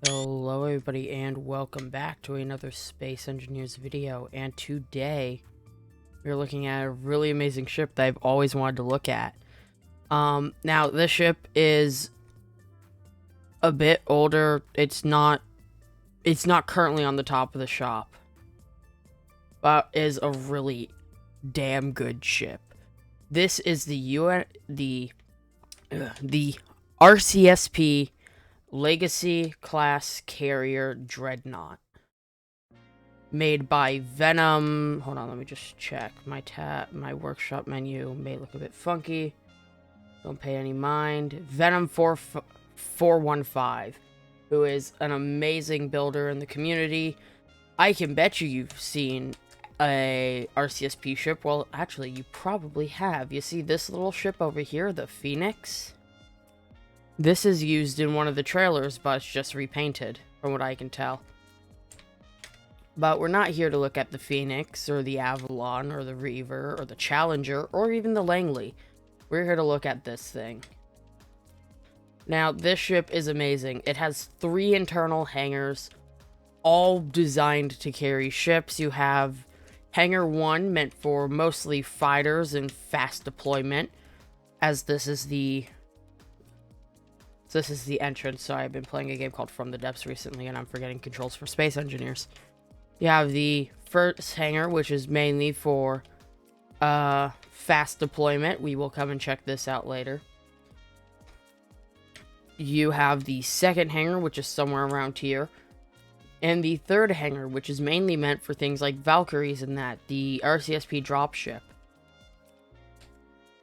Hello everybody and welcome back to another Space Engineers video, and today we're looking at a really amazing ship that I've always wanted to look at. Now this ship is a bit older. It's not currently on the top of the shop, but is a really damn good ship. This is the RCSP Legacy class carrier Dreadnought, made by Venom. Hold on, let me just check my workshop menu may look a bit funky. Don't pay any mind. Venom 415, who is an amazing builder in the community. I can bet you've seen a RCSP ship. Well, actually, you probably have. You see this little ship over here, the Phoenix? This is used in one of the trailers, but it's just repainted, from what I can tell. But we're not here to look at the Phoenix, or the Avalon, or the Reaver, or the Challenger, or even the Langley. We're here to look at this thing. Now, this ship is amazing. It has 3 internal hangars, all designed to carry ships. You have Hangar 1, meant for mostly fighters and fast deployment, as this is the entrance. So I've been playing a game called From the Depths recently, and I'm forgetting controls for Space Engineers. You have the first hangar, which is mainly for fast deployment. We will come and check this out later. You have the second hangar, which is somewhere around here. And the third hangar, which is mainly meant for things like Valkyries and that, the RCSP dropship.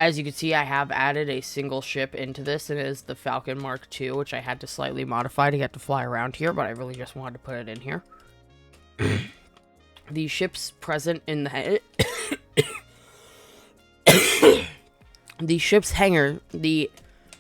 As you can see, I have added a single ship into this, and it is the Falcon Mark II, which I had to slightly modify to get to fly around here, but I really just wanted to put it in here. The ships present in the the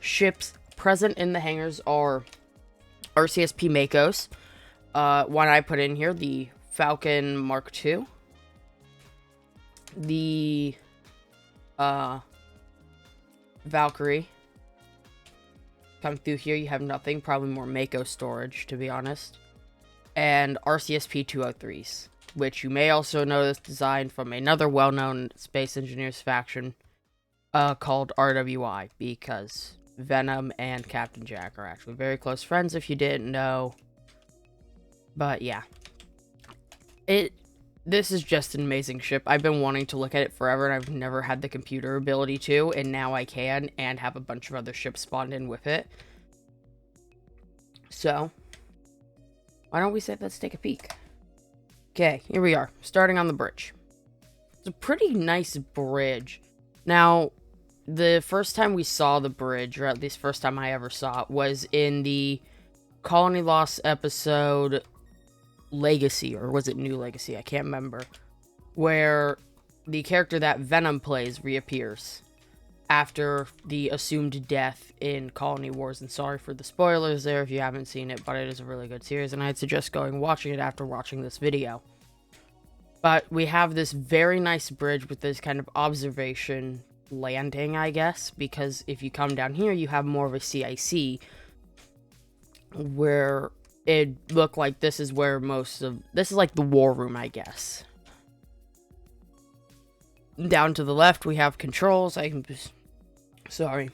ship's present in the hangars are RCSP Makos. One I put in here, the Falcon Mark II. The Valkyrie. Come through here, you have nothing. Probably more Mako storage, to be honest. And RCSP 203s, which you may also notice designed from another well-known Space Engineers faction called RWI, because Venom and Captain Jack are actually very close friends, if you didn't know. But yeah. This is just an amazing ship. I've been wanting to look at it forever, and I've never had the computer ability to, and now I can, and have a bunch of other ships spawned in with it. So, why don't we say let's take a peek? Okay, here we are, starting on the bridge. It's a pretty nice bridge. Now, the first time we saw the bridge, or at least first time I ever saw it, was in the Colony Lost episode Legacy, or was it New Legacy? I can't remember. Where the character that Venom plays reappears after the assumed death in Colony Wars. And sorry for the spoilers there if you haven't seen it, but it is a really good series, and I'd suggest going and watching it after watching this video. But we have this very nice bridge with this kind of observation landing, I guess, because if you come down here, you have more of a CIC, where it looked like this is where this is like the war room, I guess. Down to the left, we have controls. Sorry.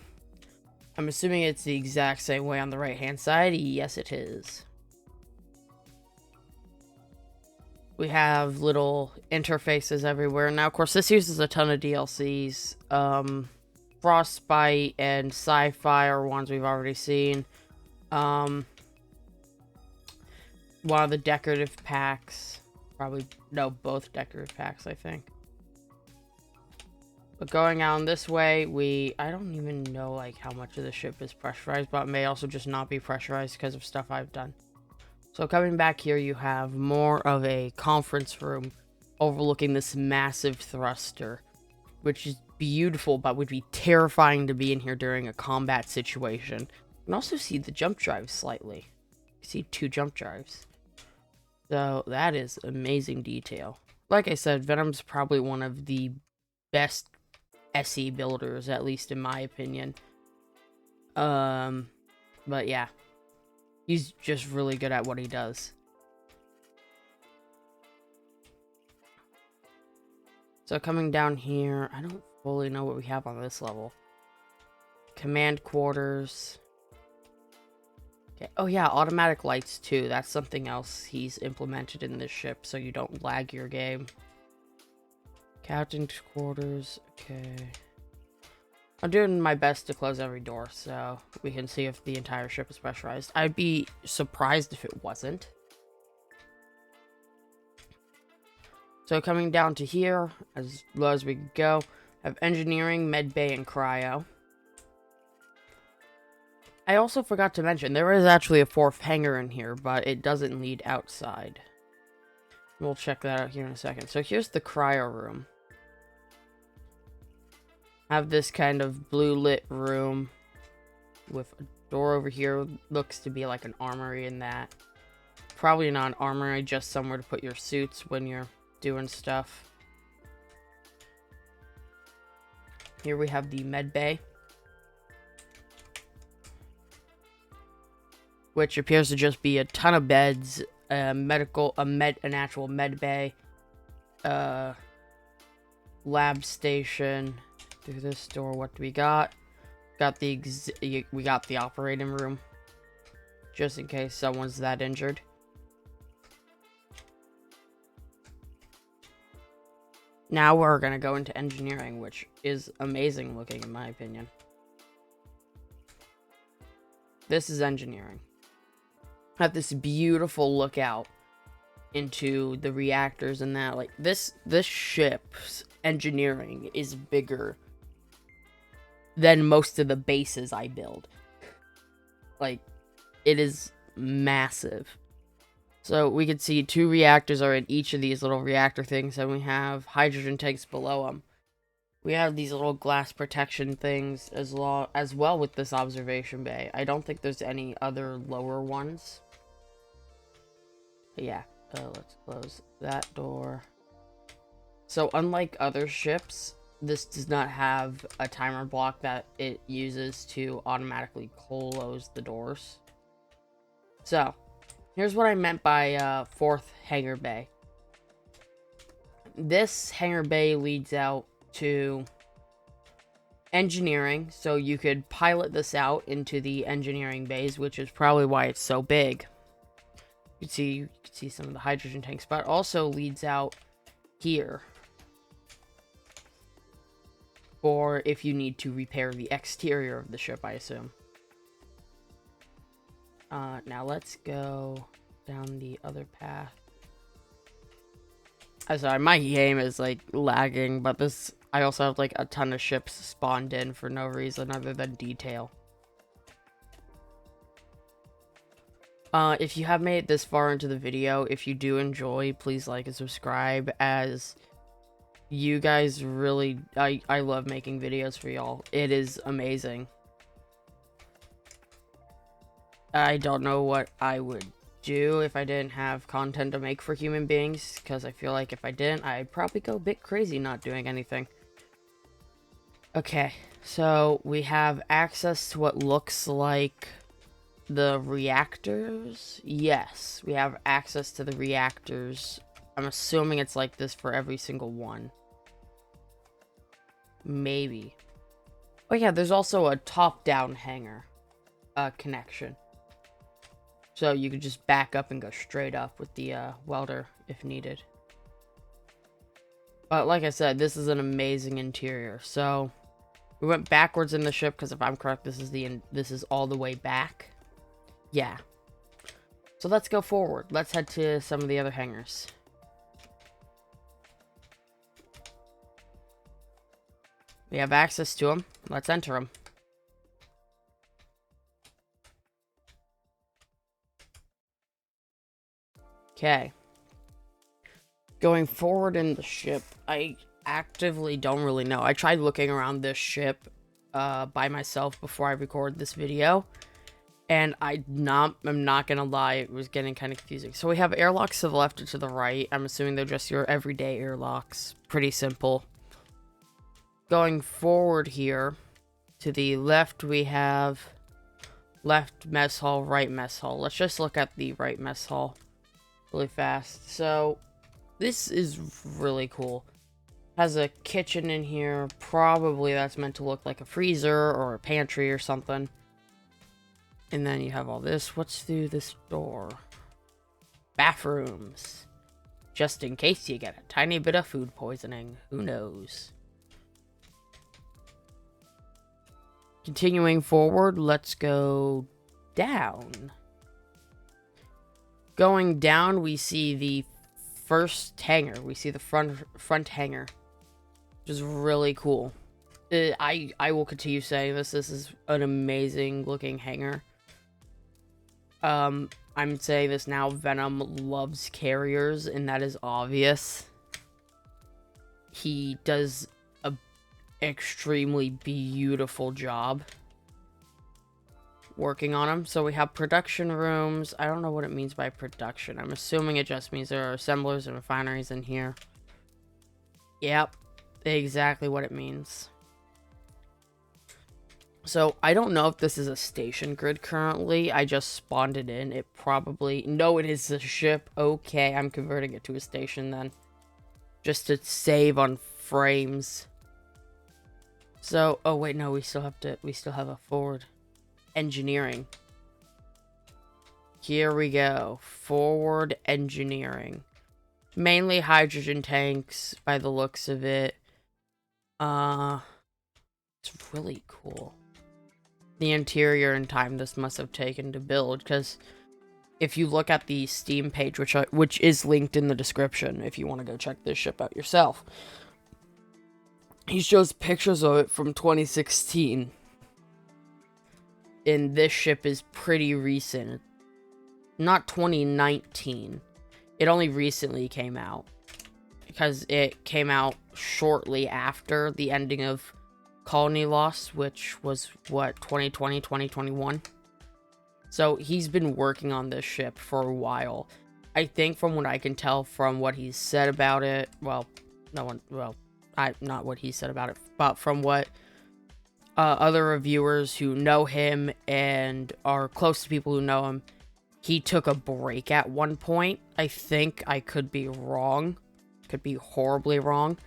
I'm assuming it's the exact same way on the right-hand side. Yes, it is. We have little interfaces everywhere. Now, of course, this uses a ton of DLCs. Frostbite and Sci-Fi are ones we've already seen. One of the decorative packs. Both decorative packs, I think. But going out this way, I don't even know, like, how much of the ship is pressurized, but it may also just not be pressurized because of stuff I've done. So coming back here, you have more of a conference room overlooking this massive thruster, which is beautiful, but would be terrifying to be in here during a combat situation. You can also see the jump drives slightly. You see 2 jump drives. So that is amazing detail. Like I said, Venom's probably one of the best SE builders, at least in my opinion. But yeah. He's just really good at what he does. So coming down here, I don't fully know what we have on this level. Command quarters. Okay. Oh yeah, automatic lights too. That's something else he's implemented in this ship so you don't lag your game. Captain's quarters. Okay. I'm doing my best to close every door so we can see if the entire ship is pressurized. I'd be surprised if it wasn't. So coming down to here, as low as we can go, have engineering, medbay, and cryo. I also forgot to mention, there is actually a 4th hangar in here, but it doesn't lead outside. We'll check that out here in a second. So here's the cryo room. I have this kind of blue lit room with a door over here. Looks to be like an armory in that. Probably not an armory, just somewhere to put your suits when you're doing stuff. Here we have the med bay, which appears to just be a ton of beds, an actual med bay, lab station. Through this door, what do we got? We got the operating room, just in case someone's that injured. Now we're gonna go into engineering, which is amazing looking in my opinion. This is engineering. Have this beautiful lookout into the reactors and that. Like this ship's engineering is bigger than most of the bases I build. Like, it is massive. So we can see 2 reactors are in each of these little reactor things, and we have hydrogen tanks below them. We have these little glass protection things as well with this observation bay. I don't think there's any other lower ones. But yeah, let's close that door. So unlike other ships, this does not have a timer block that it uses to automatically close the doors. So, here's what I meant by 4th hangar bay. This hangar bay leads out to engineering, so you could pilot this out into the engineering bays, which is probably why it's so big. You can see some of the hydrogen tanks, but it also leads out here for if you need to repair the exterior of the ship, I assume. Now let's go down the other path. I'm sorry, my game is like lagging, but I also have like a ton of ships spawned in for no reason other than detail. If you have made it this far into the video, if you do enjoy, please like and subscribe, as you guys really, I love making videos for y'all. It is amazing. I don't know what I would do if I didn't have content to make for human beings, because I feel like if I didn't, I'd probably go a bit crazy not doing anything. Okay, so we have access to what looks like the reactors. Yes, we have access to the reactors. I'm assuming it's like this for every single one. Maybe. Oh yeah, there's also a top-down hangar connection. So you could just back up and go straight up with the welder if needed. But like I said, this is an amazing interior. So we went backwards in the ship because if I'm correct, this is all the way back. Yeah. So let's go forward. Let's head to some of the other hangars. We have access to them. Let's enter them. Okay. Going forward in the ship, I actively don't really know. I tried looking around this ship by myself before I recorded this video, and I'm not gonna lie, it was getting kind of confusing. So we have airlocks to the left and to the right. I'm assuming they're just your everyday airlocks. Pretty simple. Going forward here, to the left we have left mess hall, right mess hall. Let's just look at the right mess hall really fast. So this is really cool. Has a kitchen in here. Probably that's meant to look like a freezer or a pantry or something. And then you have all this. What's through this door? Bathrooms. Just in case you get a tiny bit of food poisoning. Who knows? Continuing forward, let's go down. Going down, we see the first hangar. We see the front hangar, which is really cool. I will continue saying this. This is an amazing looking hangar. I'm saying this now. Venom loves carriers, and that is obvious. He does a extremely beautiful job working on them. So we have production rooms. I don't know what it means by production. I'm assuming it just means there are assemblers and refineries in here. Yep, exactly what it means. So I don't know if this is a station grid currently. I just spawned it in. It probably... No, it is a ship. Okay, I'm converting it to a station then. Just to save on frames. So, oh wait, no, we still have a forward engineering. Here we go. Forward engineering. Mainly hydrogen tanks by the looks of it. It's really cool. The interior and time this must have taken to build, because if you look at the Steam page, which is linked in the description if you want to go check this ship out yourself, he shows pictures of it from 2016. And this ship is pretty recent. Not 2019. It only recently came out. Because it came out shortly after the ending of Colony Lost, which was, what, 2020, 2021? So he's been working on this ship for a while. I think from what I can tell from what he's said about it, well, not what he said about it, but from what other reviewers who know him and are close to people who know him, he took a break at one point. I think I could be wrong. Could be horribly wrong.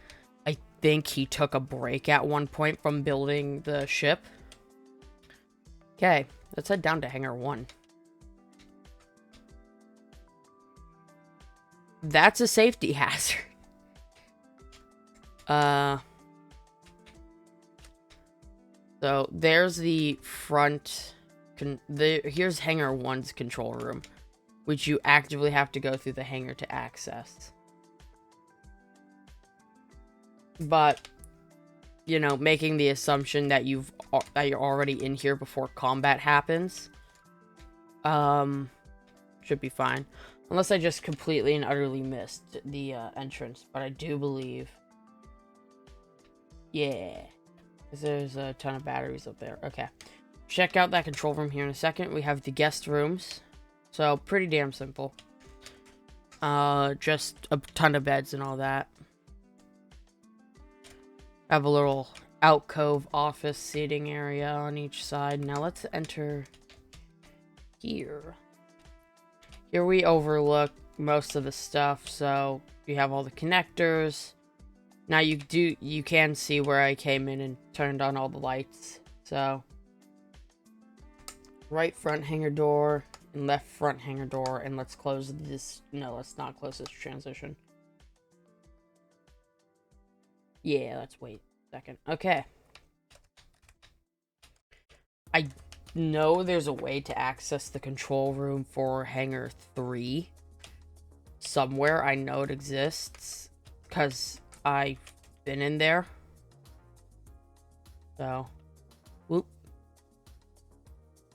I think he took a break at one point from building the ship. Okay, let's head down to Hangar 1. That's a safety hazard. So there's the front. Here's Hangar 1's control room, which you actively have to go through the hangar to access. But, you know, making the assumption that you're already in here before combat happens, should be fine. Unless I just completely and utterly missed the entrance, but I do believe. Yeah. There's a ton of batteries up there. Okay. Check out that control room here in a second. We have the guest rooms. So, pretty damn simple. Just a ton of beds and all that. Have a little alcove office seating area on each side. Now let's enter here. Here we overlook most of the stuff. So, you have all the connectors. Now you can see where I came in and turned on all the lights. So right front hangar door and left front hangar door, and let's close this. No, let's not close this transition. Yeah, let's wait a second. Okay. I know there's a way to access the control room for Hangar 3 somewhere. I know it exists because I've been in there. So, whoop.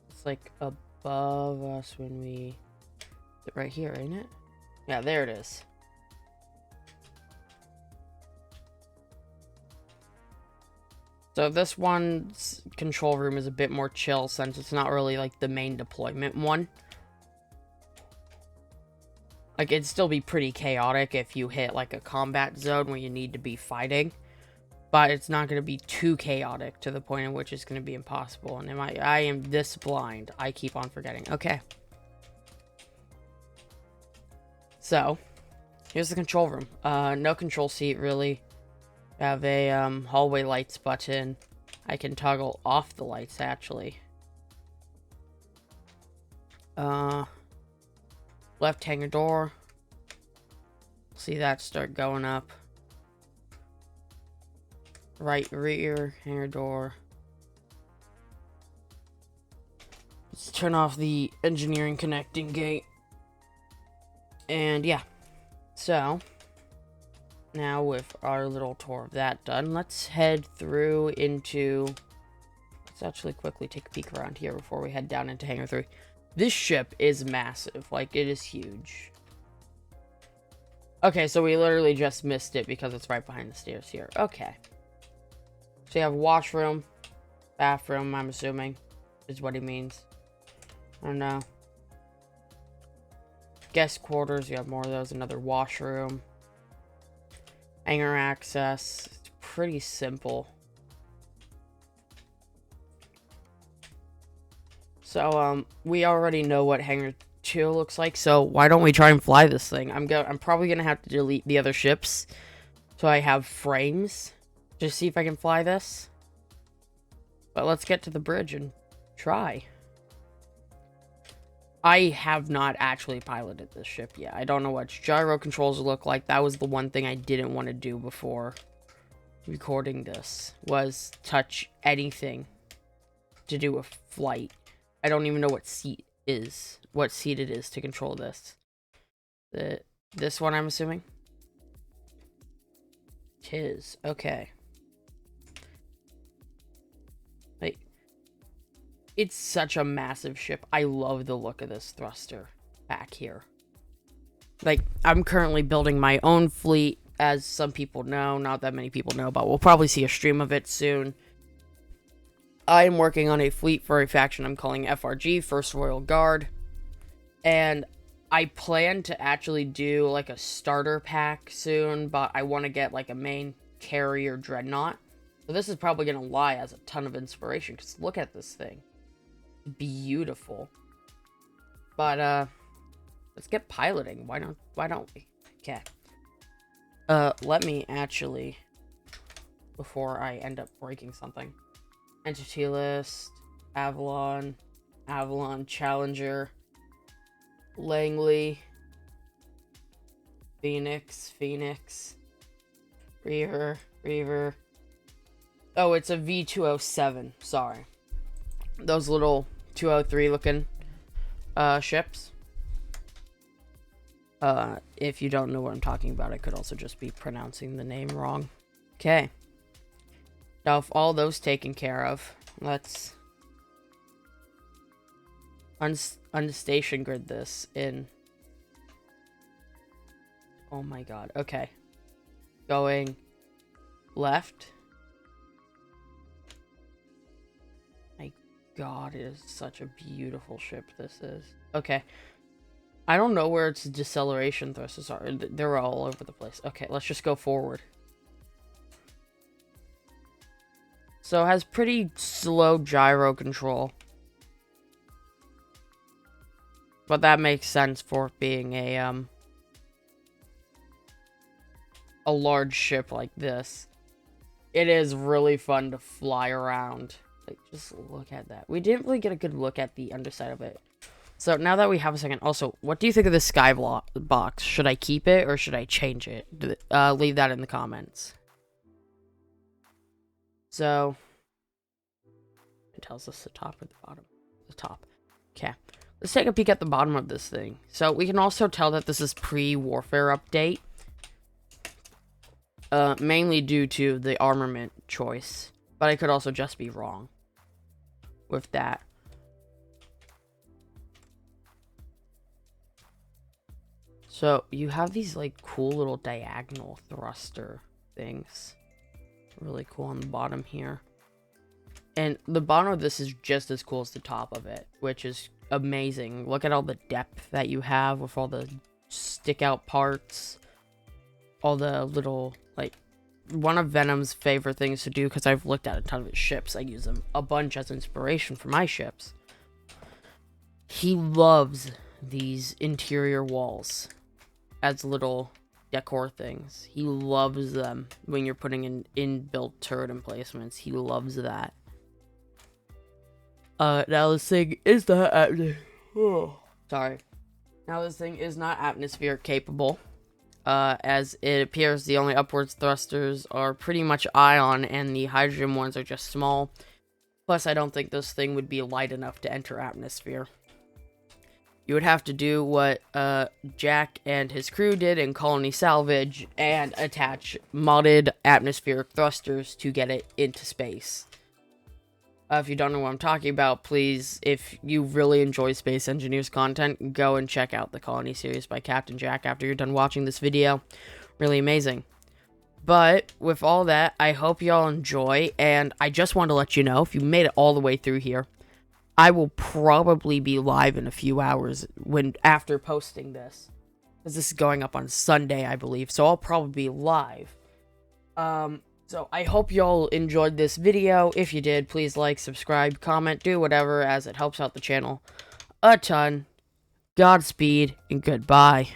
It's like above us when we... right here, ain't it? Yeah, there it is. So this one's control room is a bit more chill since it's not really like the main deployment one. Like, it'd still be pretty chaotic if you hit, like, a combat zone where you need to be fighting. but it's not going to be too chaotic to the point in which it's going to be impossible. And I am this blind. I keep on forgetting. Okay. So, here's the control room. No control seat, really. I have a hallway lights button. I can toggle off the lights, actually. Left hangar door. See that start going up. Right rear hangar door. Let's turn off the engineering connecting gate. And yeah. So, now with our little tour of that done, let's head through into... Let's actually quickly take a peek around here before we head down into Hangar 3. This ship is massive. Like, it is huge. Okay, so we literally just missed it because it's right behind the stairs here. Okay. So you have washroom, bathroom, I'm assuming, is what he means. I don't know. Guest quarters, you have more of those. Another washroom. Hangar access. It's pretty simple. So, we already know what Hangar 2 looks like, so why don't we try and fly this thing? I'm probably gonna have to delete the other ships, so I have frames. Just see if I can fly this. But let's get to the bridge and try. I have not actually piloted this ship yet. I don't know what gyro controls look like. That was the one thing I didn't want to do before recording this, was touch anything to do with flight. I don't even know what seat it is to control this. This one, I'm assuming? Tis. Okay. Like, it's such a massive ship. I love the look of this thruster back here. Like, I'm currently building my own fleet, as some people know. Not that many people know, but we'll probably see a stream of it soon. I'm working on a fleet for a faction I'm calling FRG, First Royal Guard. And I plan to actually do, like, a starter pack soon, but I want to get, like, a main carrier Dreadnought. So this is probably going to lie as a ton of inspiration, because look at this thing. Beautiful. But, let's get piloting. Why don't we? Okay. Let me actually, before I end up breaking something. Entity list, Avalon, Challenger, Langley, Phoenix, Reaver. Oh, it's a V207, sorry. Those little 203 looking ships. If you don't know what I'm talking about, I could also just be pronouncing the name wrong. Okay. Now, if all those taken care of, let's unstation grid this in. Oh my god. Okay. Going left. My god, it is such a beautiful ship this is. Okay. I don't know where its deceleration thrusters are. They're all over the place. Okay, let's just go forward. So it has pretty slow gyro control. But that makes sense for being a large ship like this. It is really fun to fly around. Like, just look at that. We didn't really get a good look at the underside of it. So now that we have a second, also, what do you think of the sky box? Should I keep it or should I change it? Leave that in the comments. So, it tells us the top or the bottom. The top. Okay. Let's take a peek at the bottom of this thing. So, we can also tell that this is pre-warfare update. Mainly due to the armament choice. But I could also just be wrong with that. So, you have these, like, cool little diagonal thruster things. Really cool on the bottom here. And the bottom of this is just as cool as the top of it, which is amazing. Look at all the depth that you have with all the stick-out parts. All the little, like, one of Venom's favorite things to do, because I've looked at a ton of his ships. I use them a bunch as inspiration for my ships. He loves these interior walls as little decor things. He loves them when you're putting in inbuilt turret emplacements. He loves that. Now this thing is not sorry. Now this thing is not atmosphere capable. As it appears the only upwards thrusters are pretty much ion, and the hydrogen ones are just small. Plus, I don't think this thing would be light enough to enter atmosphere. You would have to do what Jack and his crew did in Colony Salvage and attach modded atmospheric thrusters to get it into space. If you don't know what I'm talking about, please, if you really enjoy Space Engineers content, go and check out the Colony series by Captain Jack after you're done watching this video. Really amazing. But, with all that, I hope y'all enjoy, and I just want to let you know, if you made it all the way through here, I will probably be live in a few hours after posting this. Because this is going up on Sunday, I believe, so I'll probably be live. So I hope y'all enjoyed this video. If you did, please like, subscribe, comment, do whatever, as it helps out the channel a ton. Godspeed, and goodbye.